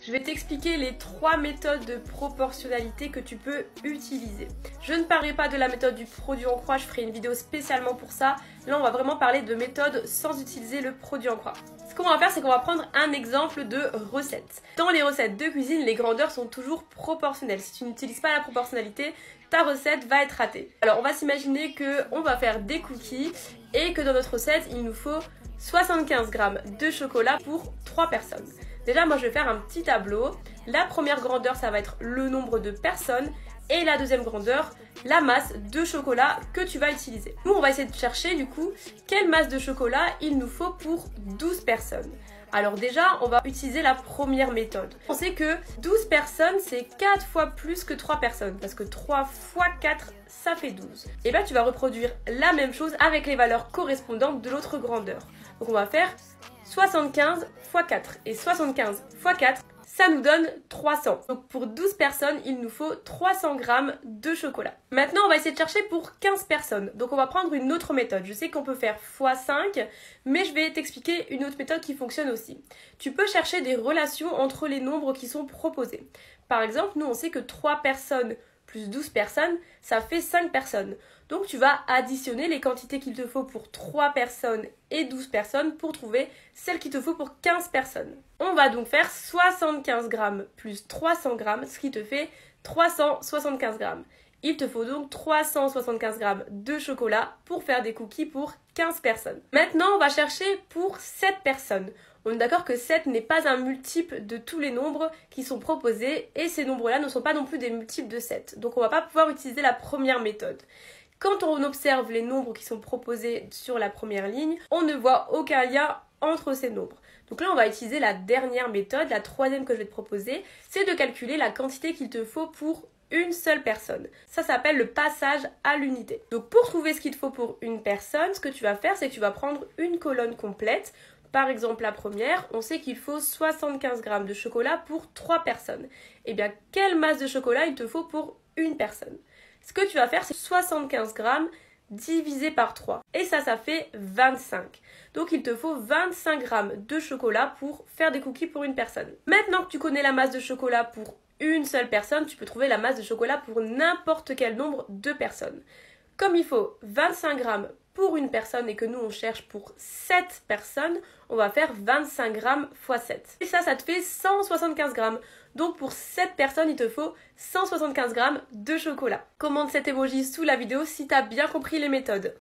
je vais t'expliquer les 3 méthodes de proportionnalité que tu peux utiliser. Je ne parlerai pas de la méthode du produit en croix, je ferai une vidéo spécialement pour ça. Là, on va vraiment parler de méthode sans utiliser le produit en croix. Ce qu'on va faire, c'est qu'on va prendre un exemple de recette. Dans les recettes de cuisine, les grandeurs sont toujours proportionnelles. Si tu n'utilises pas la proportionnalité, ta recette va être ratée. Alors, on va s'imaginer qu'on va faire des cookies et que dans notre recette, il nous faut 75 g de chocolat pour 3 personnes. Déjà, moi, je vais faire un petit tableau. La première grandeur, ça va être le nombre de personnes. Et la deuxième grandeur, la masse de chocolat que tu vas utiliser. Nous, on va essayer de chercher, du coup, quelle masse de chocolat il nous faut pour 12 personnes. Alors déjà, on va utiliser la première méthode. On sait que 12 personnes, c'est 4 fois plus que 3 personnes. Parce que 3 fois 4, ça fait 12. Et bien, tu vas reproduire la même chose avec les valeurs correspondantes de l'autre grandeur. Donc, on va faire 75 x 4. Et 75 x 4, ça nous donne 300. Donc pour 12 personnes, il nous faut 300 g de chocolat. Maintenant, on va essayer de chercher pour 15 personnes. Donc on va prendre une autre méthode. Je sais qu'on peut faire x5, mais je vais t'expliquer une autre méthode qui fonctionne aussi. Tu peux chercher des relations entre les nombres qui sont proposés. Par exemple, nous on sait que 3 personnes plus 12 personnes, ça fait 5 personnes. Donc tu vas additionner les quantités qu'il te faut pour 3 personnes et 12 personnes pour trouver celle qu'il te faut pour 15 personnes. On va donc faire 75 g plus 300 g, ce qui te fait 375 g. Il te faut donc 375 g de chocolat pour faire des cookies pour 15 personnes. Maintenant, on va chercher pour 7 personnes. On est d'accord que 7 n'est pas un multiple de tous les nombres qui sont proposés et ces nombres-là ne sont pas non plus des multiples de 7. Donc on ne va pas pouvoir utiliser la première méthode. Quand on observe les nombres qui sont proposés sur la première ligne, on ne voit aucun lien entre ces nombres. Donc là, on va utiliser la dernière méthode, la troisième que je vais te proposer, c'est de calculer la quantité qu'il te faut pour une seule personne. Ça s'appelle le passage à l'unité. Donc pour trouver ce qu'il te faut pour une personne, ce que tu vas faire, c'est que tu vas prendre une colonne complète. Par exemple, la première, on sait qu'il faut 75 g de chocolat pour 3 personnes. Eh bien, quelle masse de chocolat il te faut pour une personne? Ce que tu vas faire, c'est 75 g divisé par 3. Et ça fait 25. Donc, il te faut 25 g de chocolat pour faire des cookies pour une personne. Maintenant que tu connais la masse de chocolat pour une seule personne, tu peux trouver la masse de chocolat pour n'importe quel nombre de personnes. Comme il faut 25 g pour une personne et que nous on cherche pour 7 personnes, on va faire 25 g x 7. Et ça te fait 175 g. Donc pour 7 personnes, il te faut 175 g de chocolat. Commente cet emoji sous la vidéo si tu as bien compris les méthodes.